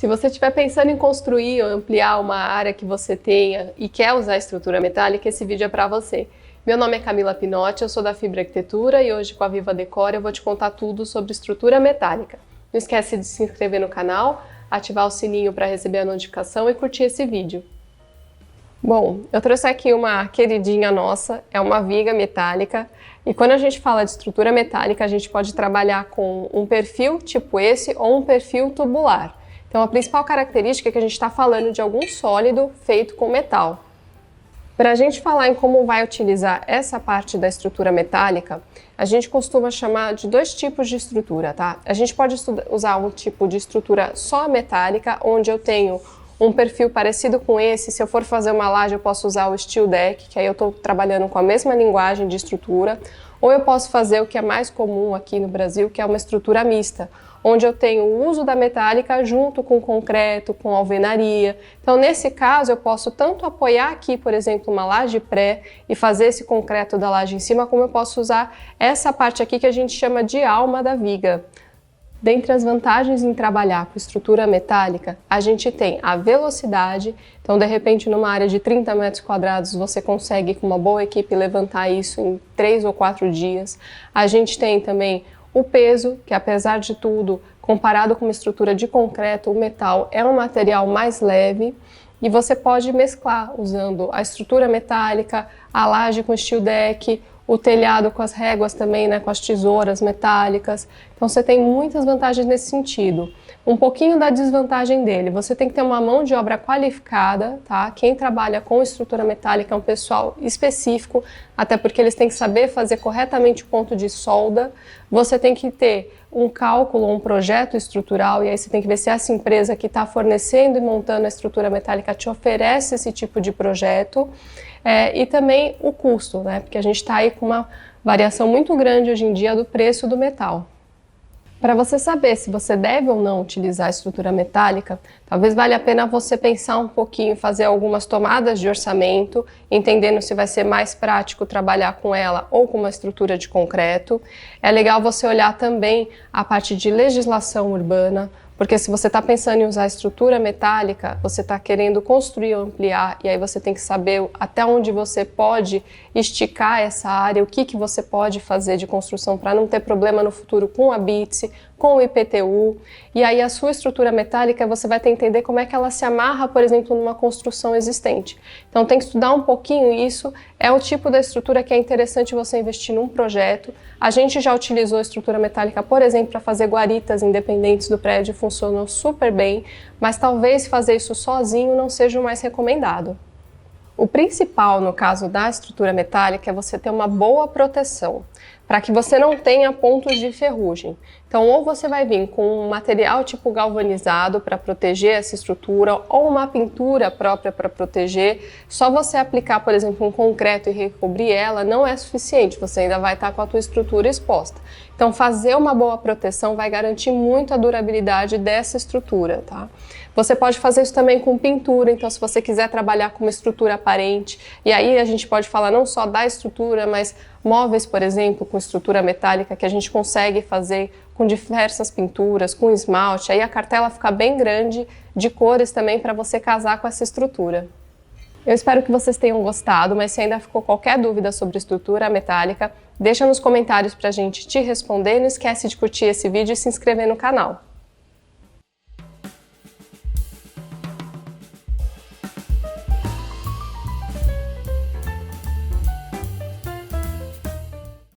Se você estiver pensando em construir ou ampliar uma área que você tenha e quer usar estrutura metálica, esse vídeo é para você. Meu nome é Camila Pinotti, eu sou da Fibra Arquitetura e hoje com a Viva Decor eu vou te contar tudo sobre estrutura metálica. Não esquece de se inscrever no canal, ativar o sininho para receber a notificação e curtir esse vídeo. Bom, eu trouxe aqui uma queridinha nossa, é uma viga metálica, e quando a gente fala de estrutura metálica, a gente pode trabalhar com um perfil tipo esse ou um perfil tubular. Então a principal característica é que a gente está falando de algum sólido feito com metal. Para a gente falar em como vai utilizar essa parte da estrutura metálica, a gente costuma chamar de dois tipos de estrutura, tá? A gente pode usar um tipo de estrutura só metálica, onde eu tenho um perfil parecido com esse. Se eu for fazer uma laje, eu posso usar o steel deck, que aí eu estou trabalhando com a mesma linguagem de estrutura, ou eu posso fazer o que é mais comum aqui no Brasil, que é uma estrutura mista, onde eu tenho o uso da metálica junto com concreto, com alvenaria. Então, nesse caso, eu posso tanto apoiar aqui, por exemplo, uma laje pré e fazer esse concreto da laje em cima, como eu posso usar essa parte aqui que a gente chama de alma da viga. Dentre as vantagens em trabalhar com estrutura metálica, a gente tem a velocidade. Então, de repente, numa área de 30 metros quadrados, você consegue, com uma boa equipe, levantar isso em 3 ou 4 dias. A gente tem também o peso, que apesar de tudo, comparado com uma estrutura de concreto, o metal é um material mais leve. E você pode mesclar usando a estrutura metálica, a laje com steel deck, o telhado com as réguas também, né, com as tesouras metálicas. Então você tem muitas vantagens nesse sentido. Um pouquinho da desvantagem dele, você tem que ter uma mão de obra qualificada, tá? Quem trabalha com estrutura metálica é um pessoal específico, até porque eles têm que saber fazer corretamente o ponto de solda. Você tem que ter um cálculo, um projeto estrutural, e aí você tem que ver se essa empresa que está fornecendo e montando a estrutura metálica te oferece esse tipo de projeto. E também o custo, né? Porque a gente está aí com uma variação muito grande hoje em dia do preço do metal. Para você saber se você deve ou não utilizar a estrutura metálica, talvez valha a pena você pensar um pouquinho, fazer algumas tomadas de orçamento, entendendo se vai ser mais prático trabalhar com ela ou com uma estrutura de concreto. É legal você olhar também a parte de legislação urbana, porque se você está pensando em usar estrutura metálica, você está querendo construir ou ampliar, e aí você tem que saber até onde você pode esticar essa área, o que você pode fazer de construção para não ter problema no futuro com a BITS, com o IPTU. E aí a sua estrutura metálica, você vai ter que entender como é que ela se amarra, por exemplo, numa construção existente. Então tem que estudar um pouquinho isso. É o tipo da estrutura que é interessante você investir num projeto. A gente já utilizou a estrutura metálica, por exemplo, para fazer guaritas independentes do prédio, funcionou super bem, mas talvez fazer isso sozinho não seja o mais recomendado. O principal no caso da estrutura metálica é você ter uma boa proteção, para que você não tenha pontos de ferrugem. Então, ou você vai vir com um material tipo galvanizado para proteger essa estrutura, ou uma pintura própria para proteger. Só você aplicar, por exemplo, um concreto e recobrir ela não é suficiente, você ainda vai estar com a tua estrutura exposta. Então, fazer uma boa proteção vai garantir muito a durabilidade dessa estrutura, tá? Você pode fazer isso também com pintura, então se você quiser trabalhar com uma estrutura aparente, e aí a gente pode falar não só da estrutura, mas móveis, por exemplo, com estrutura metálica, que a gente consegue fazer com diversas pinturas, com esmalte, aí a cartela fica bem grande, de cores também, para você casar com essa estrutura. Eu espero que vocês tenham gostado, mas se ainda ficou qualquer dúvida sobre estrutura metálica, deixa nos comentários para a gente te responder. Não esquece de curtir esse vídeo e se inscrever no canal.